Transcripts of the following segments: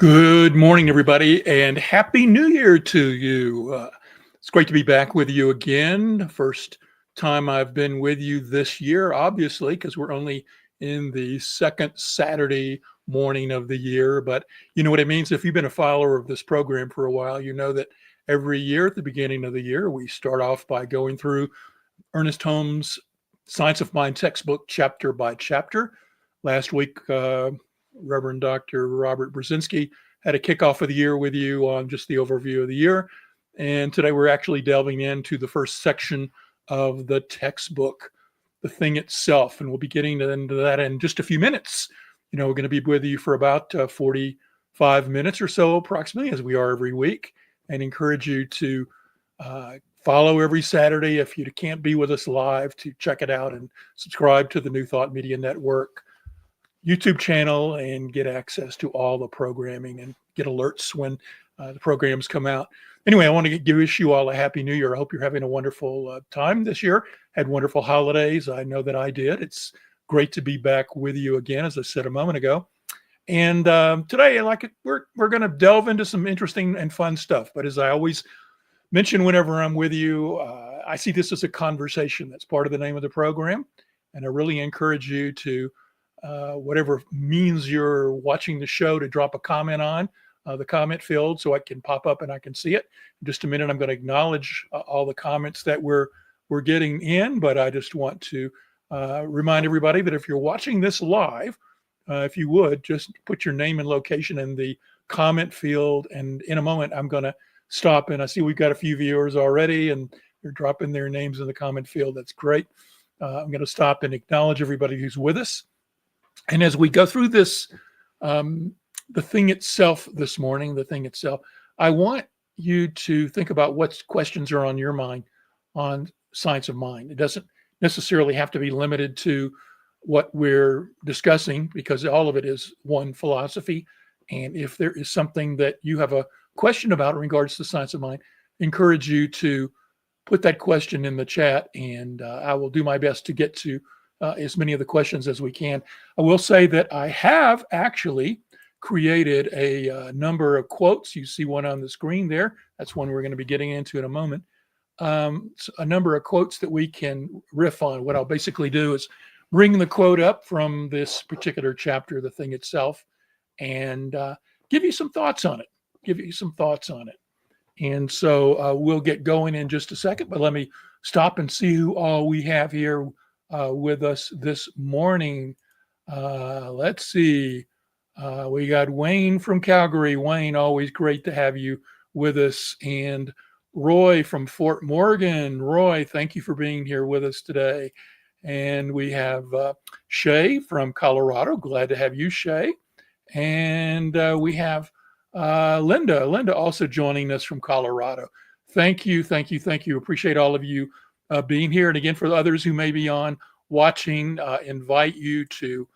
Good morning, everybody, and Happy New Year to you. It's great to be back with you again. First time I've been with you this year, obviously, because we're only in the second Saturday morning of the year. But you know what it means. If you've been a follower of this program for a while, you know that every year at the beginning of the year, we start off by going through Ernest Holmes' Science of Mind textbook chapter by chapter. Last week, Reverend Dr. Robert Brzezinski had a kickoff of the year with you on just the overview of the year. And today we're actually delving into the first section of the textbook, the thing itself. And we'll be getting into that in just a few minutes. You know, we're going to be with you for about 45 minutes or so, approximately, as we are every week, and encourage you to follow every Saturday. If you can't be with us live, to check it out and subscribe to the New Thought Media Network YouTube channel and get access to all the programming and get alerts when the programs come out. Anyway, I want to wish you all a Happy New Year. I hope you're having a wonderful time this year. Had wonderful holidays. I know that I did. It's great to be back with you again, as I said a moment ago. And today, we're going to delve into some interesting and fun stuff. But as I always mention whenever I'm with you, I see this as a conversation. That's part of the name of the program. And I really encourage you to whatever means you're watching the show, to drop a comment on the comment field so I can pop up and I can see it. In just a minute, I'm going to acknowledge all the comments that we're getting in, but I just want to remind everybody that if you're watching this live, if you would just put your name and location in the comment field, and in a moment I'm going to stop, and I see we've got a few viewers already and they're dropping their names in the comment field. That's great. I'm going to stop and acknowledge everybody who's with us. And as we go through this, the thing itself this morning, I want you to think about what questions are on your mind on Science of Mind. It doesn't necessarily have to be limited to what we're discussing, because all of it is one philosophy. And if there is something that you have a question about in regards to Science of Mind, I encourage you to put that question in the chat, and I will do my best to get to as many of the questions as we can. I will say that I have actually created a number of quotes. You see one on the screen there. That's one we're going to be getting into in a moment. A number of quotes that we can riff on. What I'll basically do is bring the quote up from this particular chapter, the thing itself, and give you some thoughts on it. And so we'll get going in just a second, but let me stop and see who all we have here with us this morning. Let's see. We got Wayne from Calgary. Wayne, always great to have you with us. And Roy from Fort Morgan. Roy, thank you for being here with us today. And we have Shay from Colorado. Glad to have you, Shay. And we have Linda. Linda also joining us from Colorado. Thank you. Appreciate all of you being here. And again, for the others who may be on watching, invite you to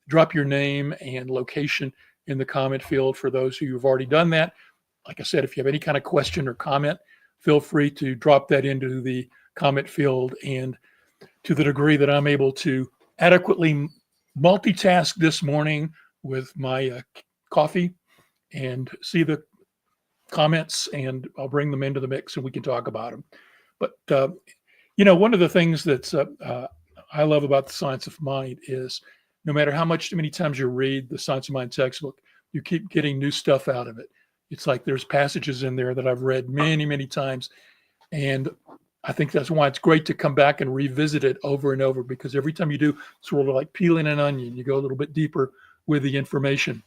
drop your name and location in the comment field for those who have already done that. Like I said, if you have any kind of question or comment, feel free to drop that into the comment field. And to the degree that I'm able to adequately multitask this morning with my coffee and see the comments, and I'll bring them into the mix and we can talk about them. But, one of the things that's I love about the Science of Mind is no matter many times you read the Science of Mind textbook, you keep getting new stuff out of it. It's like there's passages in there that I've read many, many times. And I think that's why it's great to come back and revisit it over and over, because every time you do, it's sort of like peeling an onion. You go a little bit deeper with the information.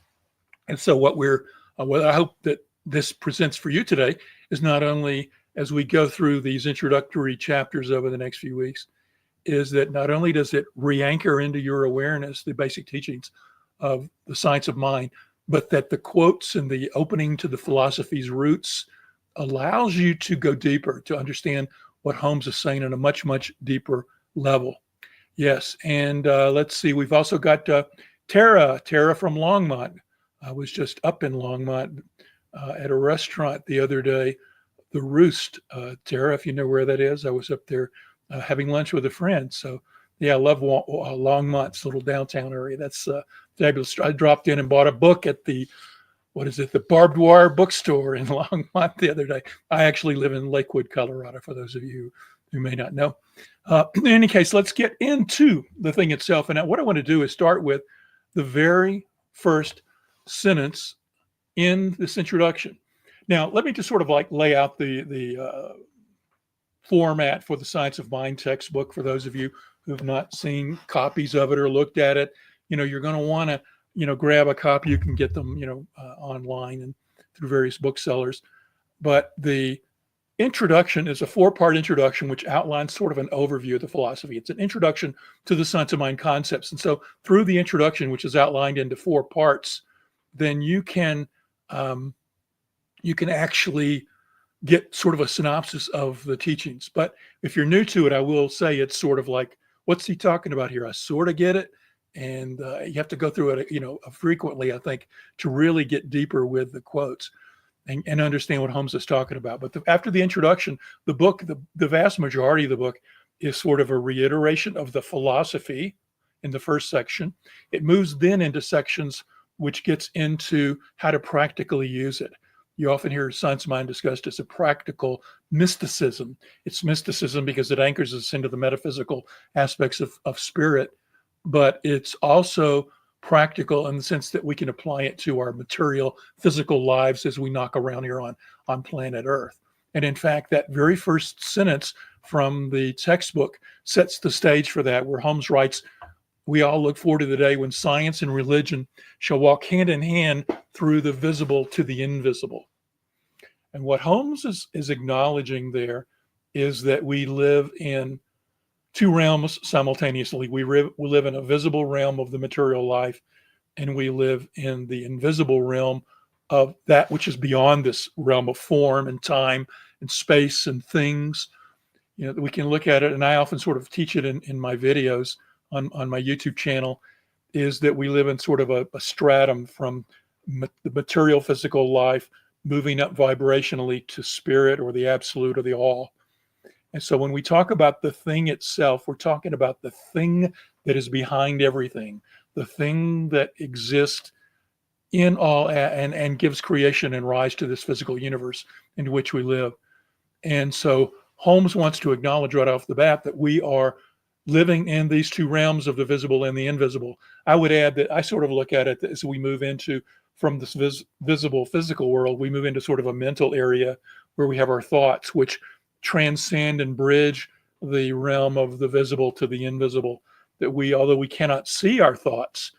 And so what I hope that this presents for you today is not only, as we go through these introductory chapters over the next few weeks, is that not only does it re-anchor into your awareness the basic teachings of the Science of Mind, but that the quotes and the opening to the philosophy's roots allows you to go deeper, to understand what Holmes is saying on a much, much deeper level. Yes, and let's see, we've also got Tara from Longmont. I was just up in Longmont at a restaurant the other day, the Roost. Tara, if you know where that is, I was up there having lunch with a friend. So yeah, I love Longmont's little downtown area. That's fabulous. I dropped in and bought a book at the what is it, the Barbed Wire Bookstore in Longmont the other day. I actually live in Lakewood, Colorado, for those of you who may not know. In any case, let's get into the thing itself. And what I want to do is start with the very first sentence in this introduction. Now, let me just sort of like lay out the format for the Science of Mind textbook for those of you who have not seen copies of it or looked at it. You're going to want to, grab a copy. You can get them, online and through various booksellers. But the introduction is a 4-part introduction which outlines sort of an overview of the philosophy. It's an introduction to the Science of Mind concepts. And so through the introduction, which is outlined into 4 parts, then you can actually get sort of a synopsis of the teachings. But if you're new to it, I will say it's sort of like, what's he talking about here? I sort of get it. And you have to go through it, frequently, I think, to really get deeper with the quotes and understand what Holmes is talking about. But after the introduction, the book, the vast majority of the book is sort of a reiteration of the philosophy in the first section. It moves then into sections which gets into how to practically use it. You often hear Science of Mind discussed as a practical mysticism. It's mysticism because it anchors us into the metaphysical aspects of spirit, but it's also practical in the sense that we can apply it to our material, physical lives as we knock around here on planet Earth. And in fact, that very first sentence from the textbook sets the stage for that, where Holmes writes, "We all look forward to the day when science and religion shall walk hand in hand through the visible to the invisible." And what Holmes is acknowledging there is that we live in 2 realms simultaneously. We live in a visible realm of the material life, and we live in the invisible realm of that which is beyond this realm of form and time and space and things. We can look at it, and I often sort of teach it in my videos on my YouTube channel, is that we live in sort of a stratum from the material physical life moving up vibrationally to spirit or the absolute or the all. And so when we talk about the thing itself, we're talking about the thing that is behind everything, the thing that exists in all and gives creation and rise to this physical universe in which we live. And so Holmes wants to acknowledge right off the bat that we are living in these 2 realms of the visible and the invisible. I would add that I sort of look at it as we move into, from this visible physical world, we move into sort of a mental area where we have our thoughts, which transcend and bridge the realm of the visible to the invisible. That we, although we cannot see our thoughts,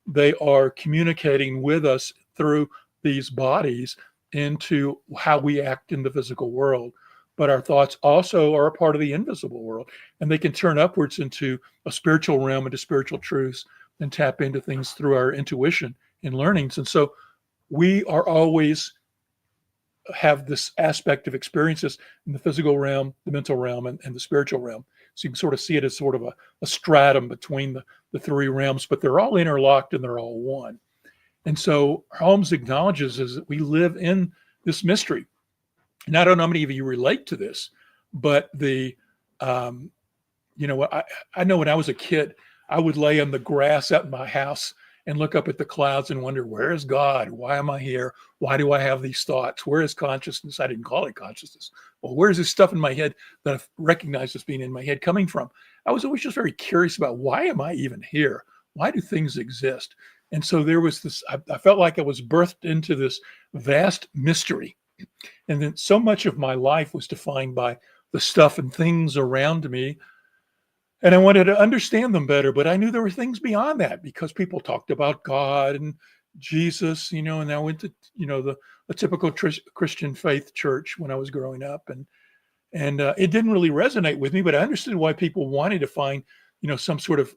they are communicating with us through these bodies into how we act in the physical world. But our thoughts also are a part of the invisible world, and they can turn upwards into a spiritual realm, into spiritual truths, and tap into things through our intuition and learnings. And so we are always have this aspect of experiences in the physical realm, the mental realm, and the spiritual realm. So you can sort of see it as sort of a stratum between the 3 realms, but they're all interlocked and they're all one. And so Holmes acknowledges is that we live in this mystery. And I don't know how many of you relate to this, but I know when I was a kid, I would lay on the grass at my house and look up at the clouds and wonder, where is God? Why am I here? Why do I have these thoughts? Where is consciousness? I didn't call it consciousness. Well, where's this stuff in my head that I've recognized as being in my head coming from? I was always just very curious about, why am I even here? Why do things exist? And so there was this, I felt like I was birthed into this vast mystery. And then so much of my life was defined by the stuff and things around me. And I wanted to understand them better, but I knew there were things beyond that because people talked about God and Jesus, and I went to, a typical Christian faith church when I was growing up. And it didn't really resonate with me, but I understood why people wanted to find, some sort of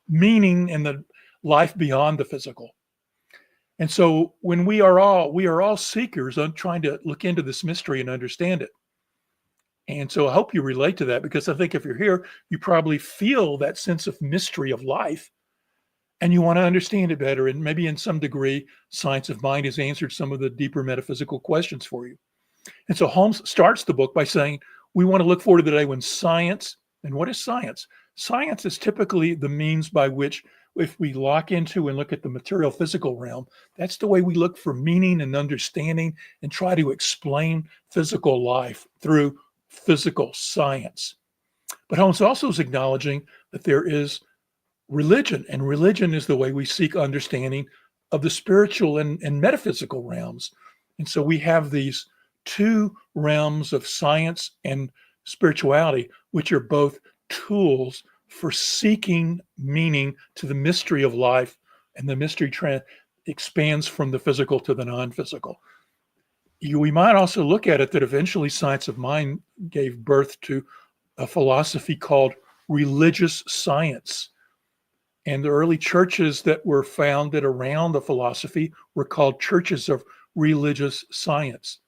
meaning in the life beyond the physical. And so when we are all seekers on trying to look into this mystery and understand it. And so I hope you relate to that, because I think if you're here, you probably feel that sense of mystery of life and you want to understand it better. And maybe in some degree, Science of Mind has answered some of the deeper metaphysical questions for you. And so Holmes starts the book by saying, we want to look forward to the day when science, and what is science? Science is typically the means by which if we lock into and look at the material physical realm, that's the way we look for meaning and understanding and try to explain physical life through physical science. But Holmes also is acknowledging that there is religion, and religion is the way we seek understanding of the spiritual and metaphysical realms. And so we have these two realms of science and spirituality, which are both tools for seeking meaning to the mystery of life, and the mystery expands from the physical to the non-physical. We might also look at it that eventually science of mind gave birth to a philosophy called religious science. And the early churches that were founded around the philosophy were called churches of religious science.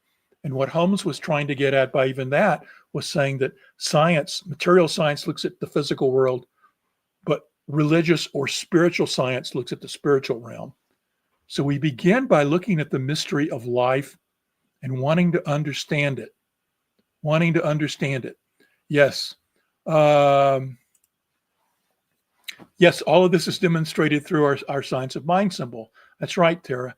And what Holmes was trying to get at by even that was saying that science, material science, looks at the physical world, but religious or spiritual science looks at the spiritual realm. So we begin by looking at the mystery of life and wanting to understand it. Wanting to understand it. Yes. Yes, all of this is demonstrated through our science of mind symbol. That's right, Tara.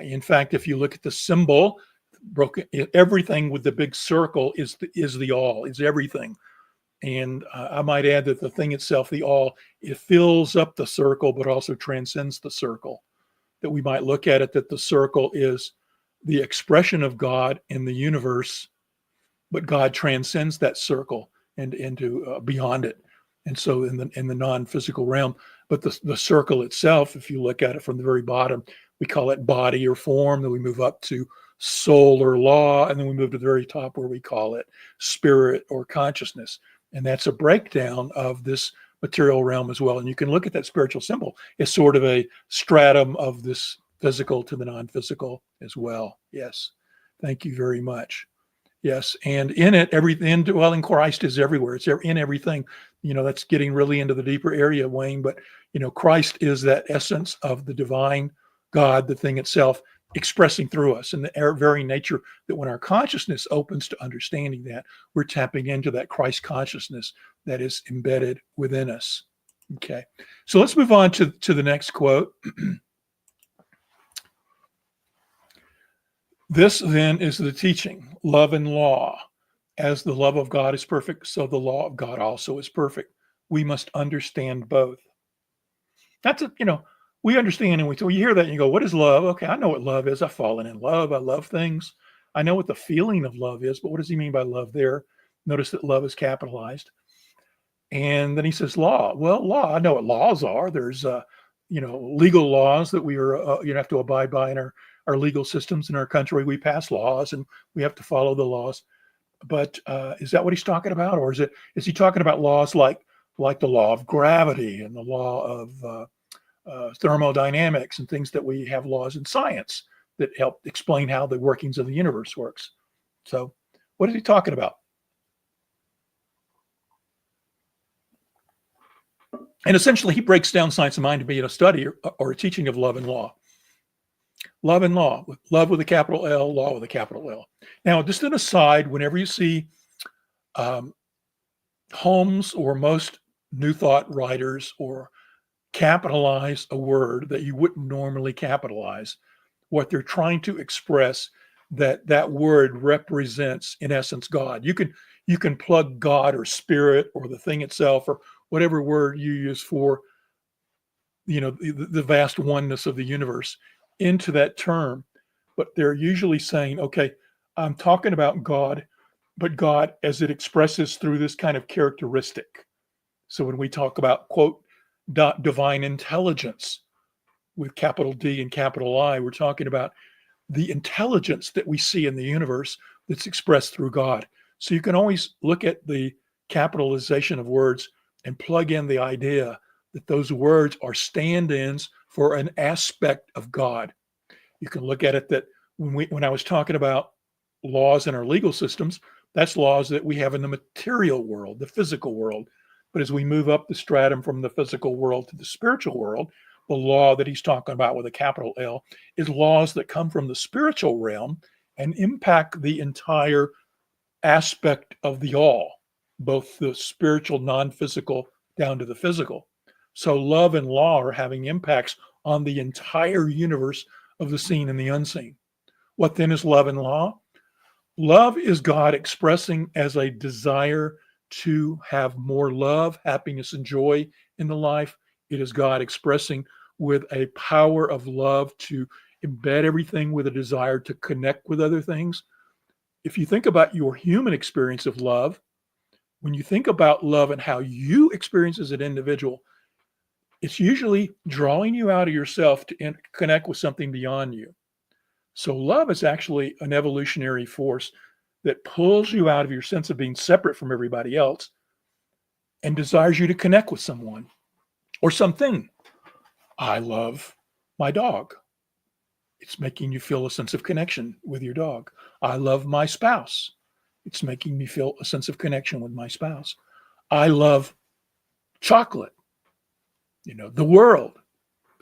In fact, if you look at the symbol, broken, everything with the big circle is the all, is everything. And I might add that the thing itself, the all, it fills up the circle, but also transcends the circle. That we might look at it that the circle is the expression of God in the universe, but God transcends that circle and into beyond it. And so in the non-physical realm, but the circle itself, if you look at it from the very bottom, we call it body or form. Then we move up to soul or law, and then we move to the very top where we call it spirit or consciousness. And that's a breakdown of this material realm as well. And you can look at that spiritual symbol as sort of a stratum of this physical to the non-physical as well. Yes. Thank you very much. Yes. And in it, everything, dwelling Christ is everywhere. It's in everything. That's getting really into the deeper area, Wayne. But, Christ is that essence of the divine God, the thing itself, expressing through us, and the very nature that when our consciousness opens to understanding that, we're tapping into that Christ consciousness that is embedded within us. Okay. So let's move on to the next quote. This then is the teaching, love and law. As the love of God is perfect, so the law of God also is perfect. We must understand both. That's we understand, and so you hear that and you go, what is love? Okay, I know what love is. I've fallen in love. I love things. I know what the feeling of love is, but what does he mean by love there? Notice that love is capitalized. And then he says law. Well, law, I know what laws are. There's legal laws that we are have to abide by in our legal systems in our country. We pass laws and we have to follow the laws. But is that what he's talking about, or is he talking about laws like the law of gravity and the law of thermodynamics and things that we have laws in science that help explain how the workings of the universe works? So, what is he talking about? And essentially, he breaks down science of mind to be a study or a teaching of love and law. Love and law, love with a capital L, law with a capital L. Now, just an aside, whenever you see Holmes or most New Thought writers or capitalize a word that you wouldn't normally capitalize, what they're trying to express that word represents, in essence, God. You can plug God or spirit or the thing itself or whatever word you use for the vast oneness of the universe into that term, but they're usually saying, okay, I'm talking about God, but God as it expresses through this kind of characteristic. So when we talk about, quote, divine intelligence with capital D and capital I, we're talking about the intelligence that we see in the universe that's expressed through God. So you can always look at the capitalization of words and plug in the idea that those words are stand-ins for an aspect of God. You can look at it that when I was talking about laws in our legal systems, that's laws that we have in the material world, the physical world. But as we move up the stratum from the physical world to the spiritual world, the law that he's talking about with a capital L is laws that come from the spiritual realm and impact the entire aspect of the all, both the spiritual, non-physical, down to the physical. So love and law are having impacts on the entire universe of the seen and the unseen. What then is love and law? Love is God expressing as a desire to have more love, happiness, and joy in the life. It is God expressing with a power of love to embed everything with a desire to connect with other things. If you think about your human experience of love, when you think about love and how you experience as an individual, it's usually drawing you out of yourself to connect with something beyond you. So love is actually an evolutionary force that pulls you out of your sense of being separate from everybody else and desires you to connect with someone or something. I love my dog. It's making you feel a sense of connection with your dog. I love my spouse. It's making me feel a sense of connection with my spouse. I love chocolate, the world,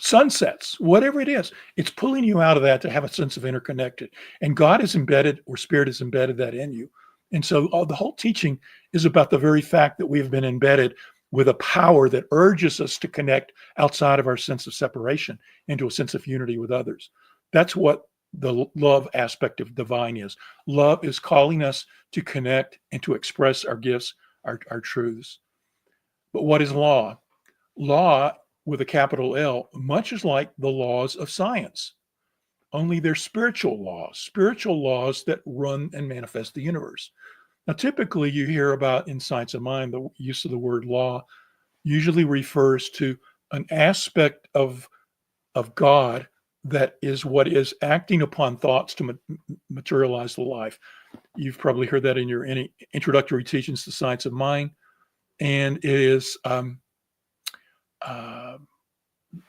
sunsets, whatever it is. It's pulling you out of that to have a sense of interconnected. And God is embedded, or Spirit has embedded that in you. And so the whole teaching is about the very fact that we have been embedded with a power that urges us to connect outside of our sense of separation into a sense of unity with others. That's what the love aspect of divine is. Love is calling us to connect and to express our gifts, our truths. But what is law? Law, with a capital L, much is like the laws of science, only they're spiritual laws that run and manifest the universe. Now, typically you hear about in science of mind, the use of the word law usually refers to an aspect of God that is what is acting upon thoughts to materialize the life. You've probably heard that in your any introductory teachings to science of mind. And it is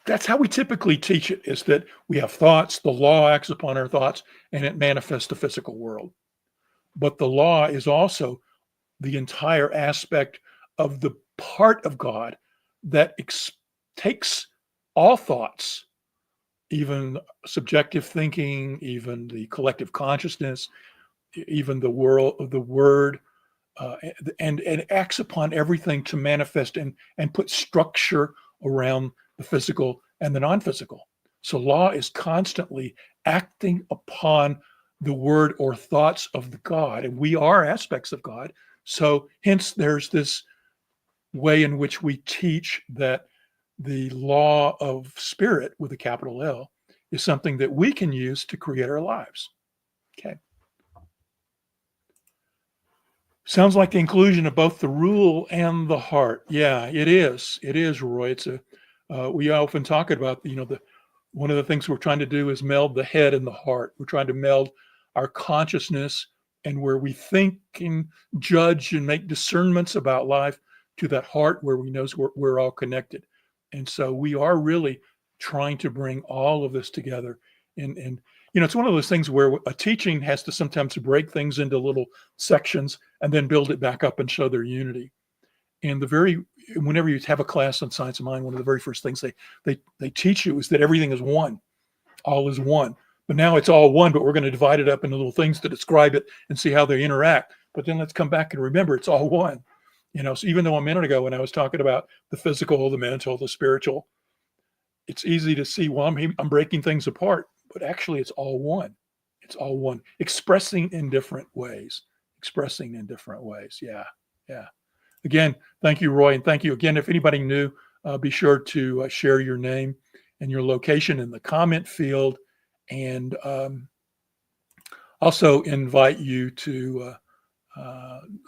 that's how we typically teach it, is that we have thoughts, the law acts upon our thoughts, and it manifests the physical world. But the law is also the entire aspect of the part of God that takes all thoughts, even subjective thinking, even the collective consciousness, even the world of the word, and acts upon everything to manifest and put structure around the physical and the non-physical. So law is constantly acting upon the word or thoughts of the God, and we are aspects of God. So hence there's this way in which we teach that the law of spirit with a capital L is something that we can use to create our lives. Okay. Sounds like the inclusion of both the rule and the heart. Yeah, it is. It is, Roy. We often talk about, one of the things we're trying to do is meld the head and the heart. We're trying to meld our consciousness and where we think and judge and make discernments about life to that heart where we know we're all connected. And so we are really trying to bring all of this together. And it's one of those things where a teaching has to sometimes break things into little sections and then build it back up and show their unity. And whenever you have a class on science of mind, one of the very first things they teach you is that everything is one, all is one. But now it's all one, but we're going to divide it up into little things to describe it and see how they interact. But then let's come back and remember it's all one. So even though a minute ago when I was talking about the physical, the mental, the spiritual, it's easy to see, well, I'm breaking things apart, but actually it's all one. It's all one, expressing in different ways. Yeah. Yeah. Again, thank you, Roy. And thank you again. If anybody new, be sure to share your name and your location in the comment field. And also invite you to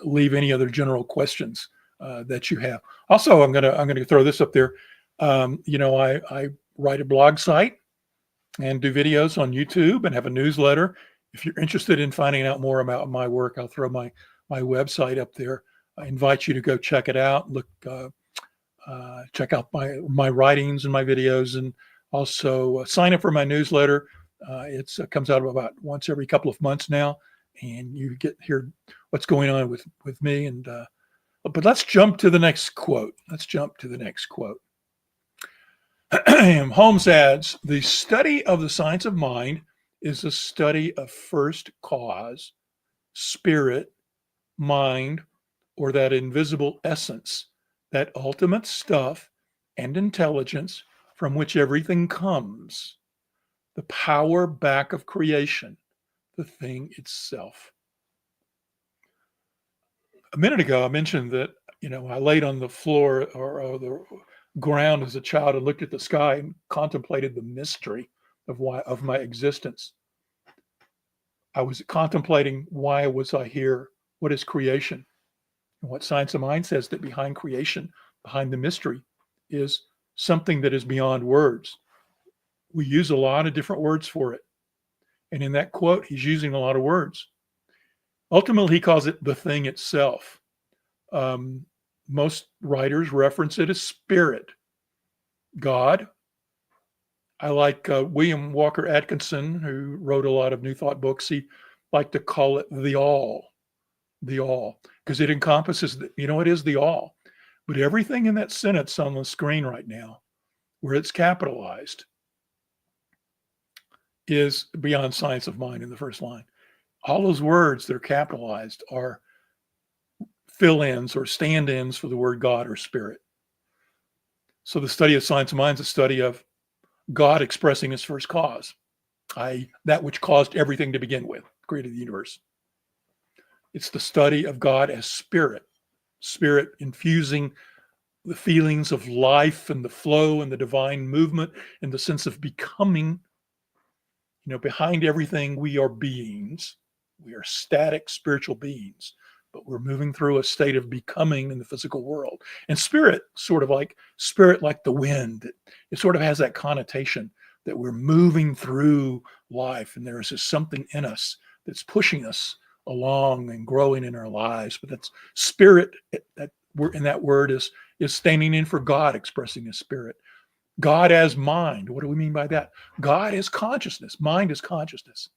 leave any other general questions that you have. Also, I'm gonna throw this up there. I write a blog site and do videos on YouTube and have a newsletter. If you're interested in finding out more about my work, I'll throw my website up there. I invite you to go check it out. Look, check out my writings and my videos, and also sign up for my newsletter. It comes out about once every couple of months now, and you get hear what's going on with me. And but let's jump to the next quote. Holmes adds, the study of the science of mind is a study of first cause, spirit, mind, or that invisible essence, that ultimate stuff and intelligence from which everything comes, the power back of creation, the thing itself. A minute ago, I mentioned that, I laid on the floor or the ground as a child and looked at the sky and contemplated the mystery of my existence. I was contemplating, why was I here? What is creation? And what Science of Mind says, that behind creation, behind the mystery, is something that is beyond words. We use a lot of different words for it. And in that quote, he's using a lot of words. Ultimately, he calls it the thing itself. Most writers reference it as spirit, God. I like William Walker Atkinson, who wrote a lot of New Thought books. He liked to call it the all, because it encompasses, it is the all. But everything in that sentence on the screen right now, where it's capitalized, is beyond Science of Mind in the first line. All those words that are capitalized are fill-ins or stand-ins for the word God or spirit. So the study of Science of Mind is a study of God expressing his first cause, i.e., that which caused everything to begin with, created the universe. It's the study of God as spirit infusing the feelings of life and the flow and the divine movement and the sense of becoming. Behind everything, we are beings. We are static spiritual beings, but we're moving through a state of becoming in the physical world. And spirit like the wind. It sort of has that connotation that we're moving through life, and there is just something in us that's pushing us along and growing in our lives. But that's spirit. That word is standing in for God, expressing his spirit. God as mind. What do we mean by that? God is consciousness. Mind is consciousness.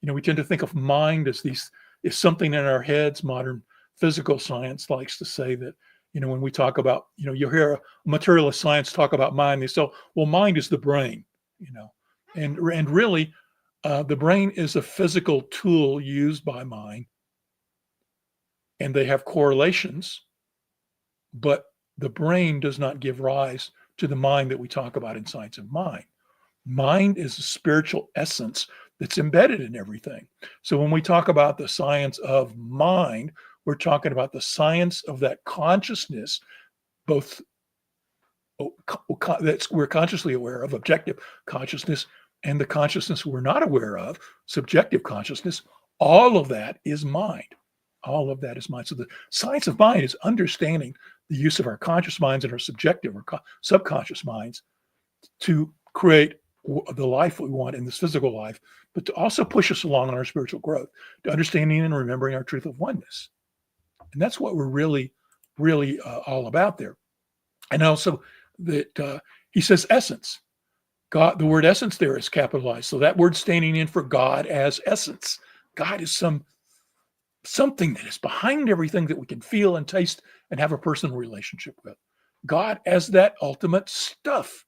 We tend to think of mind as something in our heads. Modern physical science likes to say that, when we talk about, you hear a materialist science talk about mind, they say, well, mind is the brain, and really the brain is a physical tool used by mind, and they have correlations, but the brain does not give rise to the mind that we talk about in Science of Mind. Mind is a spiritual essence that's embedded in everything. So when we talk about the science of mind, we're talking about the science of that consciousness, both that we're consciously aware of, objective consciousness, and the consciousness we're not aware of, subjective consciousness. All of that is mind. All of that is mind. So the science of mind is understanding the use of our conscious minds and our subjective or subconscious minds to create the life we want in this physical life, but to also push us along in our spiritual growth, to understanding and remembering our truth of oneness. And that's what we're really, really all about there. And also that he says essence. God, the word essence there is capitalized. So that word standing in for God as essence. God is something that is behind everything that we can feel and taste and have a personal relationship with. God as that ultimate stuff.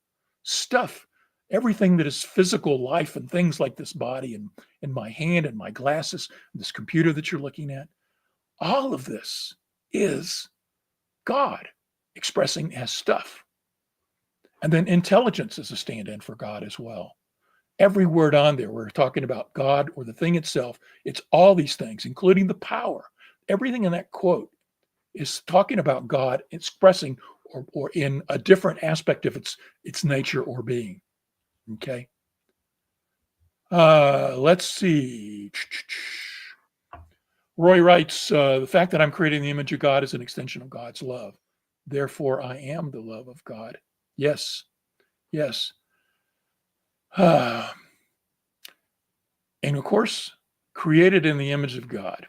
Everything that is physical life and things like this body and my hand and my glasses, and this computer that you're looking at, all of this is God expressing as stuff. And then intelligence is a stand-in for God as well. Every word on there, we're talking about God or the thing itself. It's all these things, including the power. Everything in that quote is talking about God expressing or in a different aspect of its nature or being. Okay. Let's see. Roy writes, the fact that I'm creating the image of God is an extension of God's love. Therefore, I am the love of God. Yes. And of course, created in the image of God.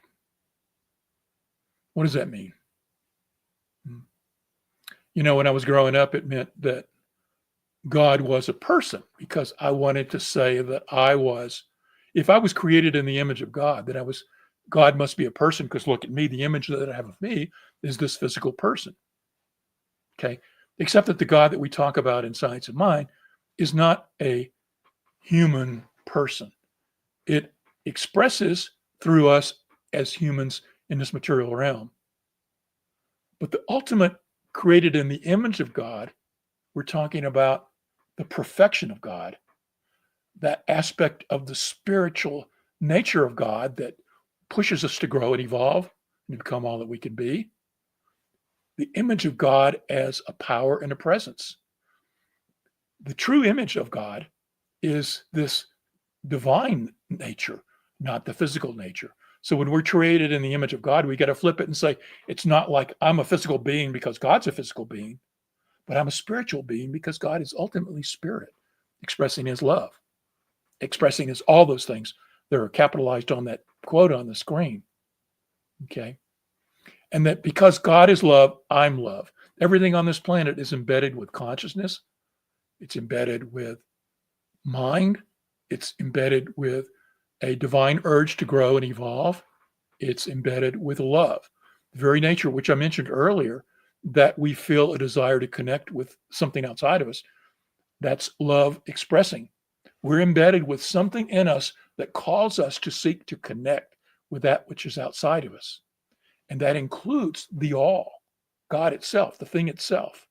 What does that mean? When I was growing up, it meant that God was a person, because I wanted to say that if I was created in the image of God, then God must be a person, because look at me, the image that I have of me is this physical person. Okay. Except that the God that we talk about in Science of Mind is not a human person. It expresses through us as humans in this material realm. But the ultimate created in the image of God We're talking about the perfection of God, that aspect of the spiritual nature of God that pushes us to grow and evolve and become all that we can be. The image of God as a power and a presence. The true image of God is this divine nature, not the physical nature. So when we're created in the image of God, we got to flip it and say, it's not like I'm a physical being because God's a physical being, but I'm a spiritual being because God is ultimately spirit, expressing his love, expressing his all those things that are capitalized on that quote on the screen. Okay. And that because God is love, I'm love. Everything on this planet is embedded with consciousness. It's embedded with mind. It's embedded with a divine urge to grow and evolve. It's embedded with love. The very nature, which I mentioned earlier, that we feel a desire to connect with something outside of us, that's love expressing. We're embedded with something in us that calls us to seek to connect with that which is outside of us. And that includes the all, God itself, the thing itself.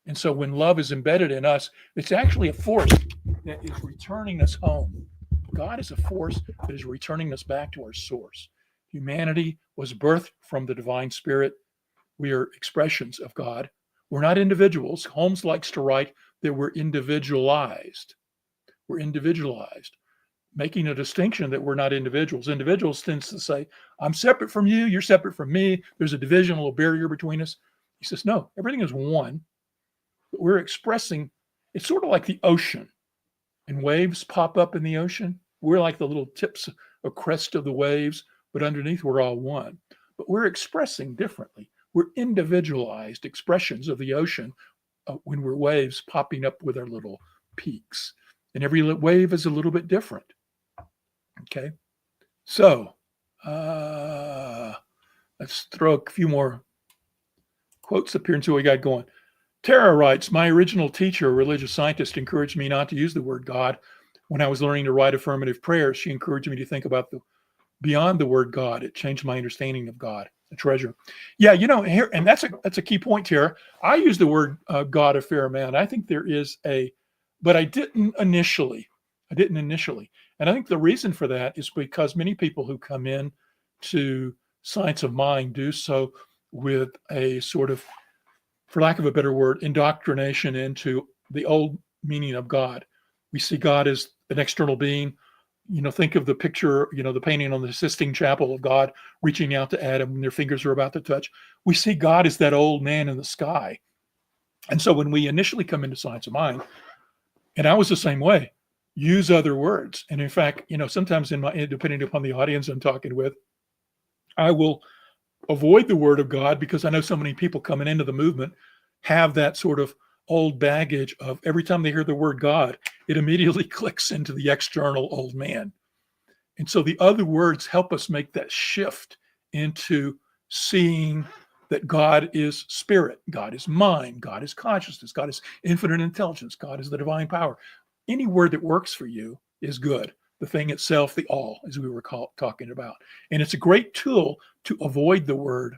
And so when love is embedded in us, it's actually a force that is returning us home. God is a force that is returning us back to our source. Humanity was birthed from the divine spirit. We are expressions of God. We're not individuals. Holmes likes to write that we're individualized. We're individualized, making a distinction that we're not individuals. Individuals tends to say, I'm separate from you, you're separate from me. There's a divisional barrier between us. He says, no, everything is one. But we're expressing, it's sort of like the ocean. And waves pop up in the ocean. We're like the little tips or crest of the waves, but underneath we're all one. But we're expressing differently. We're individualized expressions of the ocean when we're waves popping up with our little peaks. And every wave is a little bit different. Okay. So let's throw a few more quotes up here until we got going. Tara writes, my original teacher, a religious scientist, encouraged me not to use the word God. When I was learning to write affirmative prayers, she encouraged me to think about beyond the word God. It changed my understanding of God, a treasure. Yeah, here, and that's a key point here. I use the word God a fair amount. I think there is but I didn't initially. And I think the reason for that is because many people who come in to science of mind do so with a sort of, for lack of a better word, indoctrination into the old meaning of God. We see God as an external being. Think of the picture, the painting on the Sistine Chapel of God reaching out to Adam when their fingers are about to touch. We see God as that old man in the sky. And so when we initially come into science of mind, and I was the same way, use other words. And in fact, sometimes depending upon the audience I'm talking with, I will avoid the word of God because I know so many people coming into the movement have that sort of old baggage of every time they hear the word God, it immediately clicks into the external old man. And so the other words help us make that shift into seeing that God is spirit, God is mind, God is consciousness, God is infinite intelligence, God is the divine power. Any word that works for you is good. The thing itself, the all, as we were talking about. And it's a great tool to avoid the word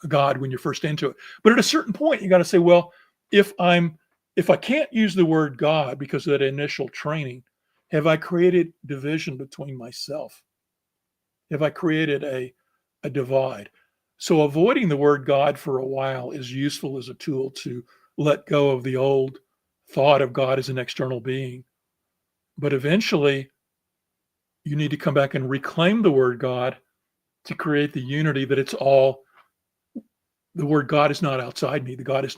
God when you're first into it. But at a certain point, you got to say, well, if I can't use the word God because of that initial training, have I created division between myself? Have I created a divide? So avoiding the word God for a while is useful as a tool to let go of the old thought of God as an external being. But eventually, you need to come back and reclaim the word God to create the unity that it's all. The word God is not outside me. The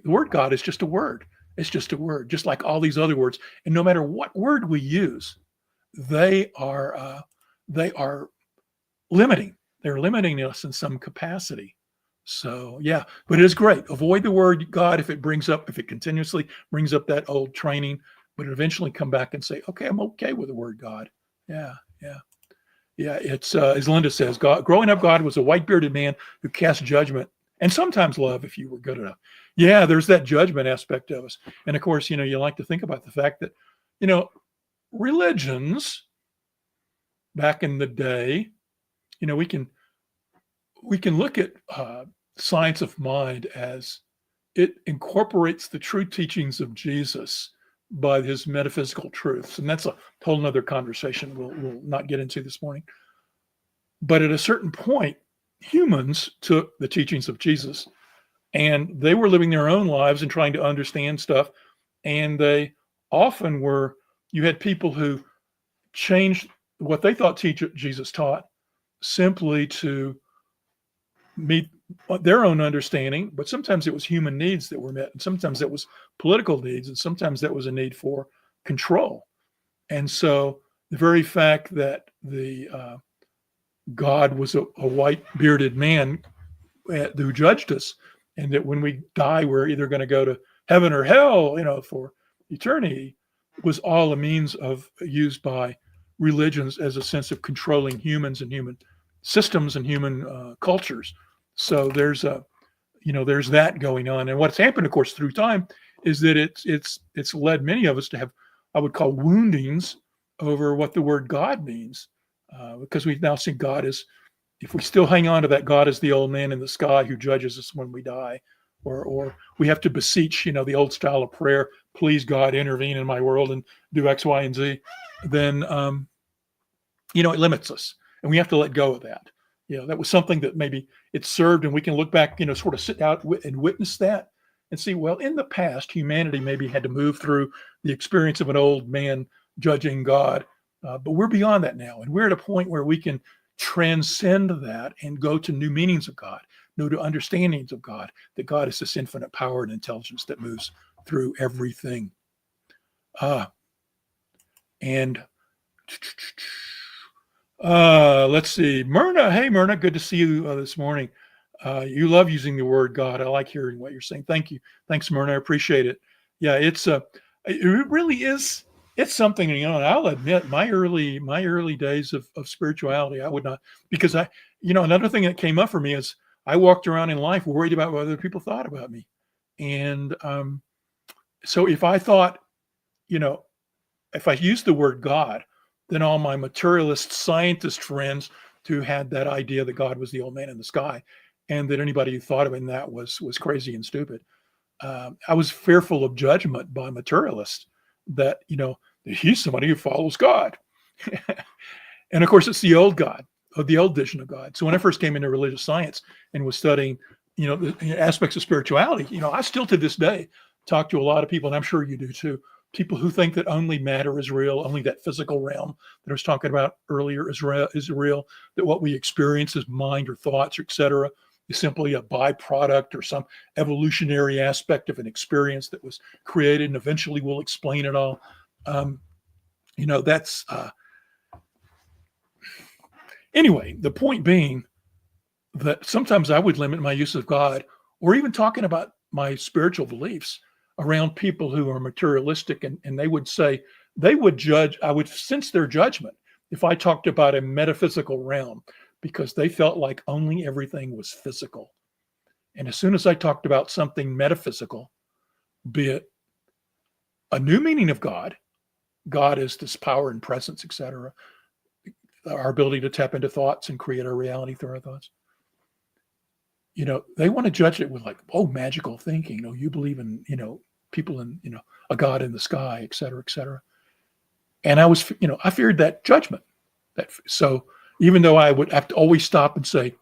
word God is just a word. It's just a word, just like all these other words. And no matter what word we use, they are limiting. They're limiting us in some capacity. So yeah, but it is great. Avoid the word God if it continuously brings up that old training, but eventually come back and say, okay, I'm okay with the word God. Yeah. It's as Linda says, growing up, God was a white-bearded man who cast judgment and sometimes love if you were good enough. Yeah, there's that judgment aspect of us. And of course, you like to think about the fact that, religions back in the day, we can look at science of mind as it incorporates the true teachings of Jesus by his metaphysical truths. And that's a whole nother conversation we'll not get into this morning. But at a certain point, humans took the teachings of Jesus and they were living their own lives and trying to understand stuff. And they often were, you had people who changed what they thought Jesus taught simply to meet their own understanding, but sometimes it was human needs that were met, and sometimes it was political needs, and sometimes that was a need for control. And so the very fact that the God was a white bearded man who judged us, and that when we die, we're either going to go to heaven or hell, for eternity, was all a means of used by religions as a sense of controlling humans and human systems and human cultures. So there's that going on. And what's happened, of course, through time is that it's led many of us to have, I would call, woundings over what the word God means, because we now see God as, if we still hang on to that, God is the old man in the sky who judges us when we die, or we have to beseech, the old style of prayer, please God, intervene in my world and do X, Y, and Z, then, it limits us. And we have to let go of that. That was something that maybe it served, and we can look back, sort of sit out and witness that and see, well, in the past, humanity maybe had to move through the experience of an old man judging God, but we're beyond that now. And we're at a point where we can transcend that and go to new meanings of God, new understandings of God, that God is this infinite power and intelligence that moves through everything. Let's see. Myrna. Hey, Myrna. Good to see you this morning. You love using the word God. I like hearing what you're saying. Thank you. Thanks, Myrna. I appreciate it. Yeah, it really is. It's something, and I'll admit my early days of spirituality, I would not, because another thing that came up for me is I walked around in life worried about what other people thought about me. And so if I thought, if I used the word God, then all my materialist scientist friends who had that idea that God was the old man in the sky, and that anybody who thought of that was crazy and stupid. I was fearful of judgment by materialists, that, he's somebody who follows God. And of course, it's the old God, or the old vision of God. So when I first came into religious science and was studying, the aspects of spirituality, I still to this day talk to a lot of people, and I'm sure you do too, people who think that only matter is real, only that physical realm that I was talking about earlier is real, that what we experience as mind or thoughts, or et cetera, is simply a byproduct or some evolutionary aspect of an experience that was created and eventually will explain it all. That's anyway, the point being that sometimes I would limit my use of God, or even talking about my spiritual beliefs, around people who are materialistic, and they would say, they would judge, I would sense their judgment if I talked about a metaphysical realm, because they felt like only everything was physical. And as soon as I talked about something metaphysical, be it a new meaning of God, God is this power and presence, etc., our ability to tap into thoughts and create our reality through our thoughts, they want to judge it with like, oh, magical thinking. You believe in, people in, a God in the sky, et cetera, et cetera. And I was, I feared that judgment. So even though I would have to always stop and say,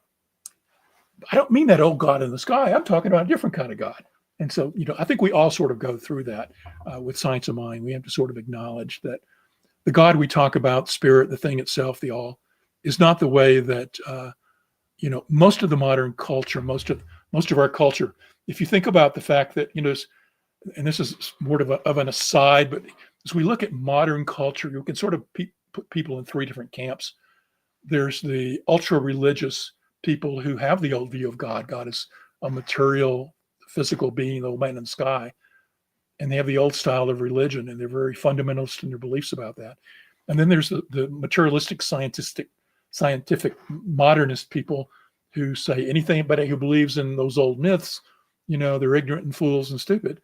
I don't mean that old God in the sky, I'm talking about a different kind of God. And so, I think we all sort of go through that with Science of Mind. We have to sort of acknowledge that the God we talk about, spirit, the thing itself, the all, is not the way that, most of the modern culture, most of our culture, if you think about the fact that, and this is more of an aside, but as we look at modern culture, you can sort of put people in three different camps. There's the ultra-religious people who have the old view of God. God is a material, physical being, the old man in the sky. And they have the old style of religion, and they're very fundamentalist in their beliefs about that. And then there's the materialistic, scientific modernist people who say anything but who believes in those old myths, they're ignorant and fools and stupid.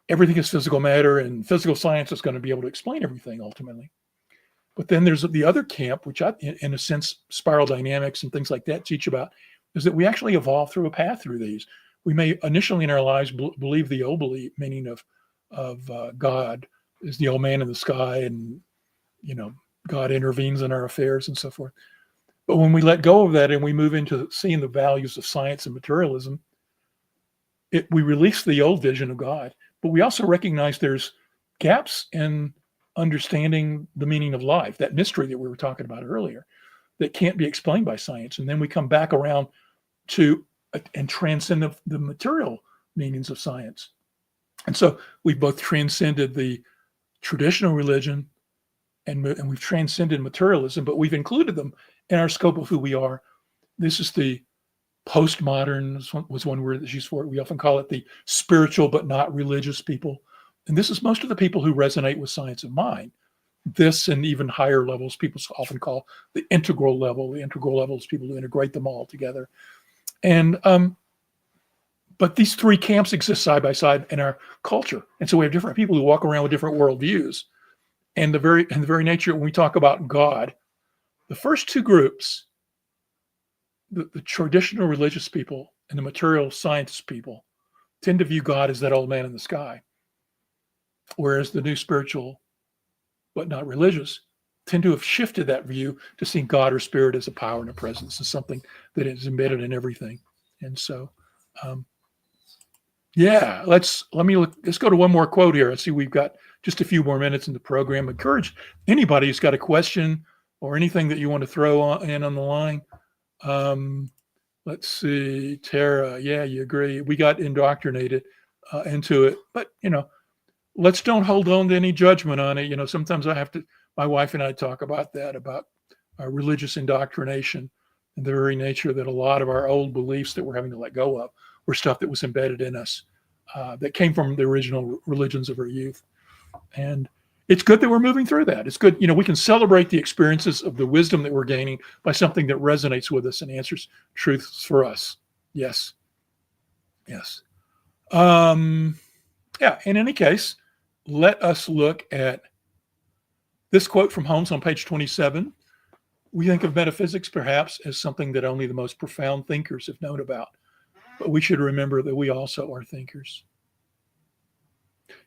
Everything is physical matter, and physical science is going to be able to explain everything ultimately. But then there's the other camp, which in a sense, spiral dynamics and things like that teach about, is that we actually evolve through a path through these. We may initially in our lives believe the old meaning of God is the old man in the sky, and God intervenes in our affairs and so forth. But when we let go of that and we move into seeing the values of science and materialism, we release the old vision of God. But we also recognize there's gaps in understanding the meaning of life, that mystery that we were talking about earlier, that can't be explained by science. And then we come back around to and transcend the material meanings of science. And so we've both transcended the traditional religion and we've transcended materialism, but we've included them in our scope of who we are. This is the postmodern, was one word that's used for it. We often call it the spiritual but not religious people. And this is most of the people who resonate with science of mind. This and even higher levels, people often call the integral level. The integral level is people who integrate them all together. And but these three camps exist side by side in our culture. And so we have different people who walk around with different worldviews. And the very nature, when we talk about God, the first two groups, the traditional religious people and the material science people, tend to view God as that old man in the sky. Whereas the new spiritual, but not religious, tend to have shifted that view to seeing God or spirit as a power and a presence, as something that is embedded in everything. And so, let's go to one more quote here. I see we've got just a few more minutes in the program. Encourage anybody who's got a question or anything that you want to throw in on the line. Let's see, Tara. Yeah, you agree. We got indoctrinated into it, but let's don't hold on to any judgment on it. Sometimes my wife and I talk about that, about religious indoctrination and the very nature that a lot of our old beliefs that we're having to let go of were stuff that was embedded in us, that came from the original religions of our youth. And it's good that we're moving through that. It's good. We can celebrate the experiences of the wisdom that we're gaining by something that resonates with us and answers truths for us. Yes. Yes. In any case, let us look at this quote from Holmes on page 27. We think of metaphysics perhaps as something that only the most profound thinkers have known about, but we should remember that we also are thinkers.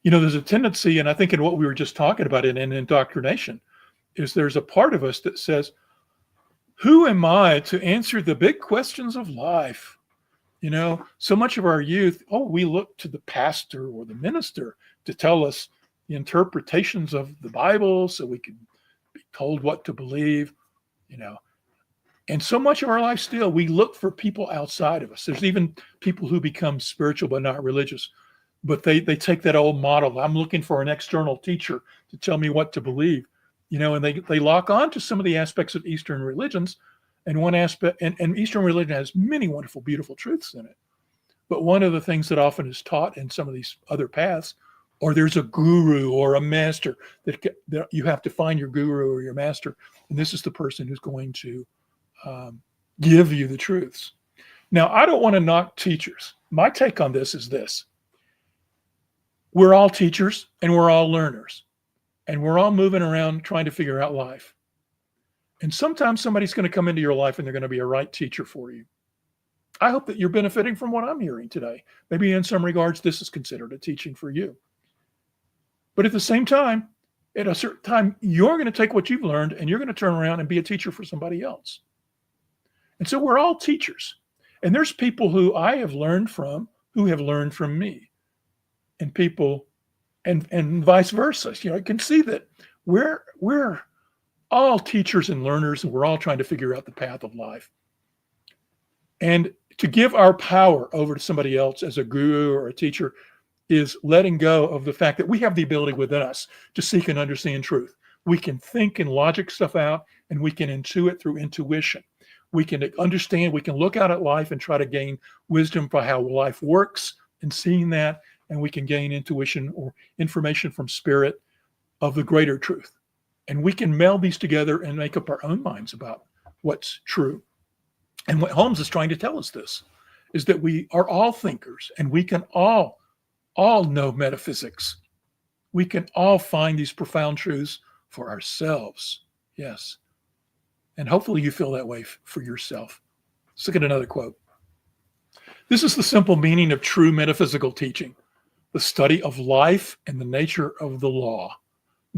There's a tendency, and I think in what we were just talking about in indoctrination, is there's a part of us that says, who am I to answer the big questions of life? So much of our youth, we look to the pastor or the minister to tell us the interpretations of the Bible so we can be told what to believe, And so much of our life still, we look for people outside of us. There's even people who become spiritual but not religious, but they take that old model. I'm looking for an external teacher to tell me what to believe, and they lock on to some of the aspects of Eastern religions. And one aspect, and Eastern religion has many wonderful, beautiful truths in it. But one of the things that often is taught in some of these other paths, or there's a guru or a master that you have to find your guru or your master. And this is the person who's going to give you the truths. Now, I don't want to knock teachers. My take on this is this. We're all teachers and we're all learners. And we're all moving around trying to figure out life. And sometimes somebody's going to come into your life and they're going to be a right teacher for you. I hope that you're benefiting from what I'm hearing today. Maybe in some regards, this is considered a teaching for you. But at the same time, at a certain time, you're going to take what you've learned and you're going to turn around and be a teacher for somebody else. And so we're all teachers. And there's people who I have learned from who have learned from me. And people, and vice versa. I can see that we're all teachers and learners, and we're all trying to figure out the path of life. And to give our power over to somebody else as a guru or a teacher is letting go of the fact that we have the ability within us to seek and understand truth. We can think and logic stuff out, and we can intuit through intuition. We can understand, we can look out at life and try to gain wisdom for how life works and seeing that, and we can gain intuition or information from spirit of the greater truth. And we can meld these together and make up our own minds about what's true. And what Holmes is trying to tell us this is that we are all thinkers, and we can all know metaphysics. We can all find these profound truths for ourselves. Yes. And hopefully you feel that way for yourself. Let's look at another quote. This is the simple meaning of true metaphysical teaching, the study of life and the nature of the law,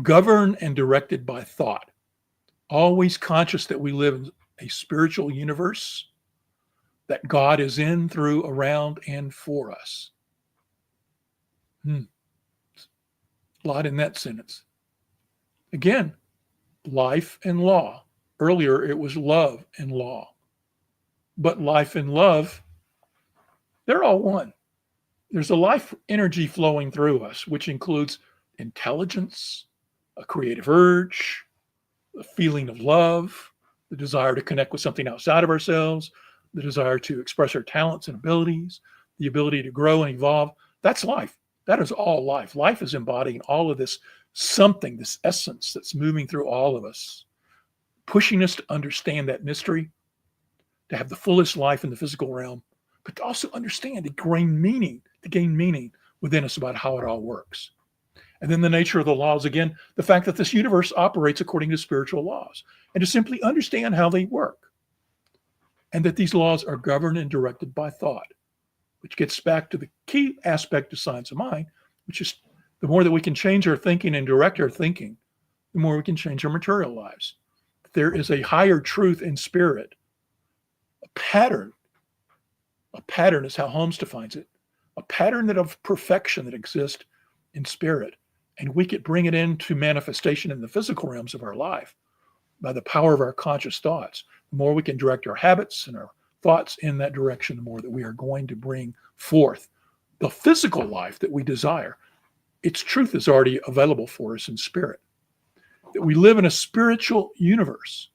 governed and directed by thought, always conscious that we live in a spiritual universe, that God is in, through, around, and for us. A lot in that sentence. Again, life and law. Earlier, it was love and law. But life and love, they're all one. There's a life energy flowing through us, which includes intelligence, a creative urge, a feeling of love, the desire to connect with something outside of ourselves, the desire to express our talents and abilities, the ability to grow and evolve. That's life. That is all life. Life is embodying all of this something, this essence that's moving through all of us, pushing us to understand that mystery, to have the fullest life in the physical realm, but to also understand, to gain meaning within us about how it all works. And then the nature of the laws, again, the fact that this universe operates according to spiritual laws, and to simply understand how they work. And that these laws are governed and directed by thought, which gets back to the key aspect of science of mind, which is the more that we can change our thinking and direct our thinking, the more we can change our material lives. There is a higher truth in spirit, a pattern. A pattern is how Holmes defines it, a pattern of perfection that exists in spirit. And we could bring it into manifestation in the physical realms of our life by the power of our conscious thoughts. The more we can direct our habits and our thoughts in that direction, the more that we are going to bring forth the physical life that we desire. Its truth is already available for us in spirit. That we live in a spiritual universe.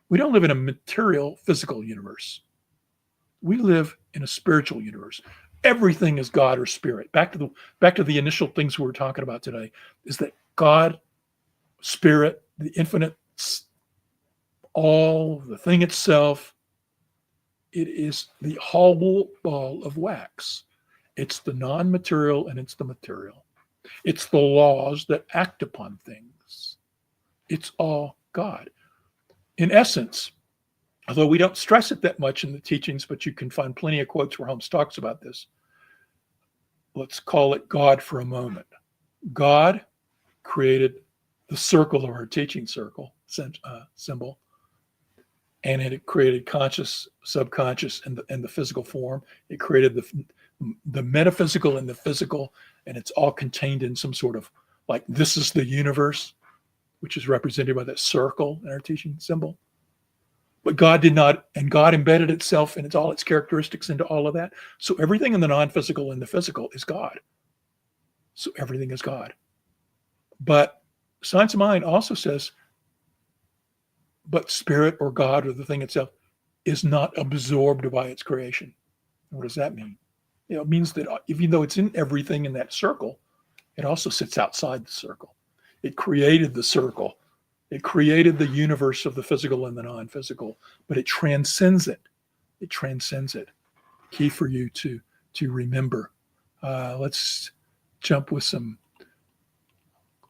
We don't live in a material, physical universe. We live in a spiritual universe. Everything is God or spirit. Back to the initial things we were talking about today, is that God, spirit, the infinite, all, the thing itself, it is the hollow ball of wax. It's the non-material and it's the material. It's the laws that act upon things. It's all God. In essence, although we don't stress it that much in the teachings, but you can find plenty of quotes where Holmes talks about this. Let's call it God for a moment. God created the circle of our teaching circle symbol, and it created conscious, subconscious, and the physical form. It created the metaphysical and the physical, and it's all contained in some sort of, like, this is the universe, which is represented by that circle in our teaching symbol. But God did not, and God embedded itself and all its characteristics into all of that. So everything in the non-physical and the physical is God. So everything is God. But science of mind also says, but spirit or God or the thing itself is not absorbed by its creation. What does that mean? It means that even though it's in everything in that circle, it also sits outside the circle. It created the circle. It created the universe of the physical and the non-physical, but it transcends it. It transcends it. Key for you to remember. Let's jump with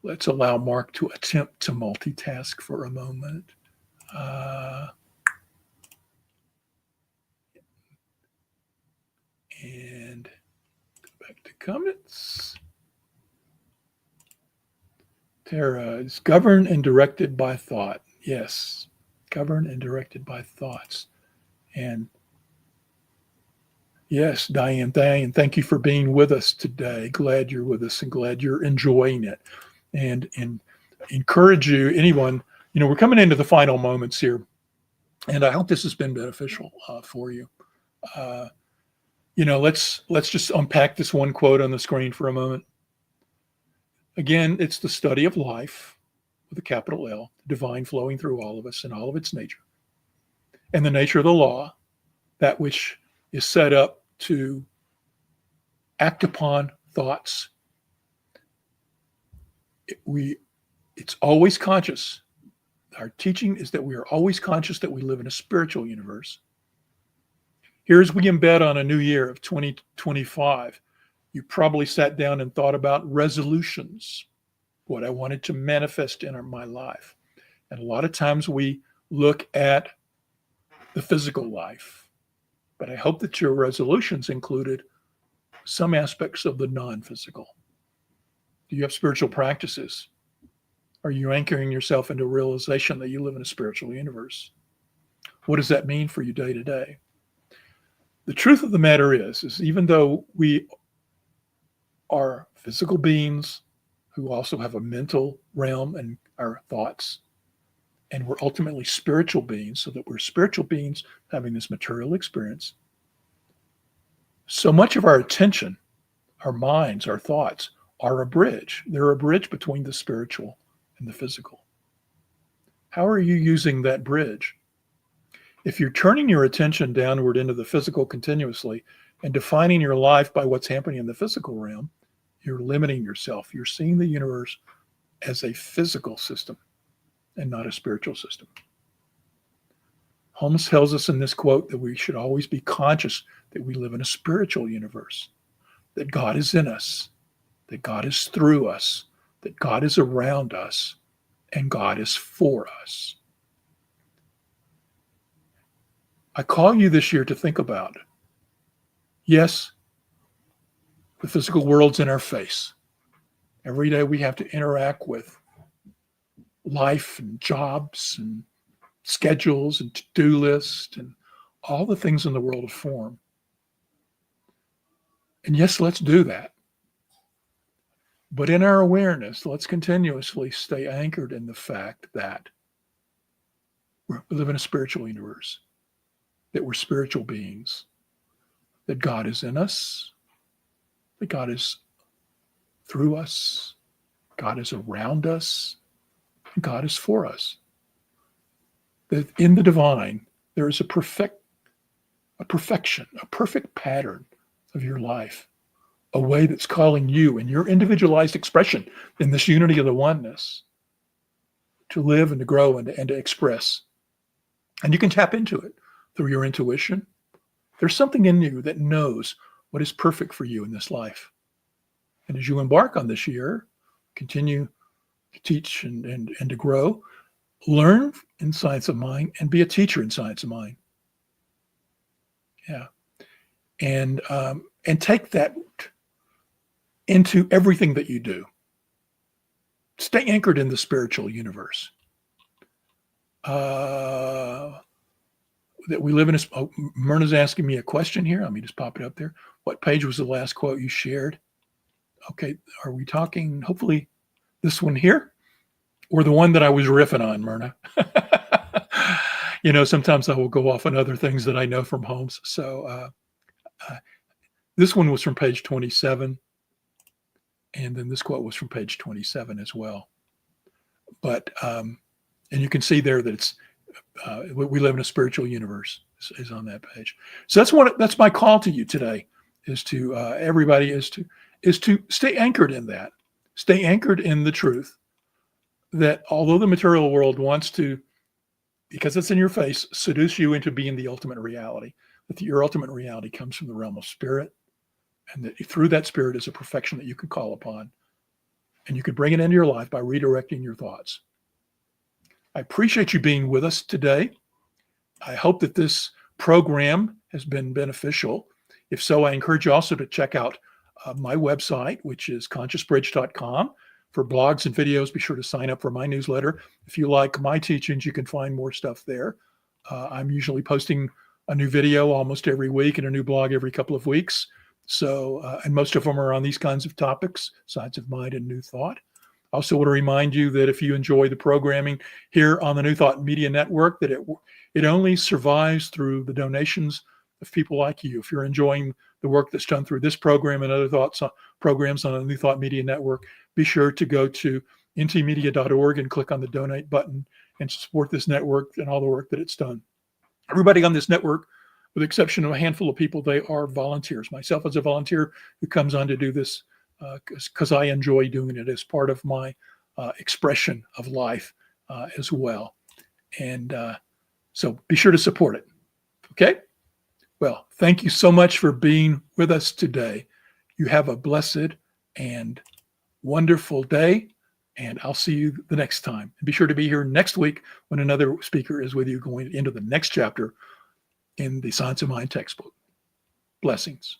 let's allow Mark to attempt to multitask for a moment. And go back to comments. Tara is governed and directed by thought. Yes, governed and directed by thoughts. And yes, Diane, thank you for being with us today. Glad you're with us and glad you're enjoying it. And encourage you, anyone, we're coming into the final moments here. And I hope this has been beneficial for you. Let's just unpack this one quote on the screen for a moment. Again, it's the study of life with a capital L, the divine flowing through all of us in all of its nature. And the nature of the law, that which is set up to act upon thoughts. It's always conscious. Our teaching is that we are always conscious that we live in a spiritual universe. Here's we embed on a new year of 2025. You probably sat down and thought about resolutions, what I wanted to manifest in my life. And a lot of times we look at the physical life. But I hope that your resolutions included some aspects of the non-physical. Do you have spiritual practices? Are you anchoring yourself into a realization that you live in a spiritual universe? What does that mean for you day to day? The truth of the matter is even though we are physical beings who also have a mental realm and our thoughts, and we're ultimately spiritual beings, so that we're spiritual beings having this material experience, so much of our attention, our minds, our thoughts are a bridge. They're a bridge between the spiritual and the physical. How are you using that bridge? If you're turning your attention downward into the physical continuously and defining your life by what's happening in the physical realm, you're limiting yourself. You're seeing the universe as a physical system and not a spiritual system. Holmes tells us in this quote that we should always be conscious that we live in a spiritual universe, that God is in us, that God is through us, that God is around us, and God is for us. I call you this year to think about, yes, the physical world's in our face. Every day we have to interact with life and jobs and schedules and to-do lists and all the things in the world of form. And yes, let's do that. But in our awareness, let's continuously stay anchored in the fact that we live in a spiritual universe, that we're spiritual beings, that God is in us, that God is through us, God is around us, and God is for us. That in the divine, there is a perfection, a perfect pattern of your life, a way that's calling you in your individualized expression in this unity of the oneness to live and to grow and to express. And you can tap into it through your intuition. There's something in you that knows what is perfect for you in this life. And as you embark on this year, continue to teach and to grow, learn in science of mind and be a teacher in science of mind. Yeah. And take that into everything that you do. Stay anchored in the spiritual universe. That we live in Myrna's asking me a question here. Let me just pop it up there. What page was the last quote you shared? Okay, are we talking hopefully this one here or the one that I was riffing on, Myrna? Sometimes I will go off on other things that I know from Holmes. So this one was from page 27. And then this quote was from page 27 as well. But, and you can see there that it's, we live in a spiritual universe is on that page. So that's my call to you today is to everybody is to stay anchored in that, stay anchored in the truth that although the material world wants to, because it's in your face, seduce you into being the ultimate reality, that your ultimate reality comes from the realm of spirit, and that through that spirit is a perfection that you can call upon, and you can bring it into your life by redirecting your thoughts. I appreciate you being with us today. I hope that this program has been beneficial. If so, I encourage you also to check out my website, which is consciousbridge.com. For blogs and videos, be sure to sign up for my newsletter. If you like my teachings, you can find more stuff there. I'm usually posting a new video almost every week and a new blog every couple of weeks. So, and most of them are on these kinds of topics, sides of mind and new thought. I also want to remind you that if you enjoy the programming here on the New Thought Media Network, that it only survives through the donations of people like you. If you're enjoying the work that's done through this program and other programs on the New Thought Media Network, be sure to go to ntmedia.org and click on the donate button and support this network and all the work that it's done. Everybody on this network, with the exception of a handful of people, they are volunteers. Myself as a volunteer who comes on to do this because I enjoy doing it as part of my expression of life as well. And so be sure to support it. Okay? Well, thank you so much for being with us today. You have a blessed and wonderful day, and I'll see you the next time. And be sure to be here next week when another speaker is with you going into the next chapter in the Science of Mind textbook. Blessings.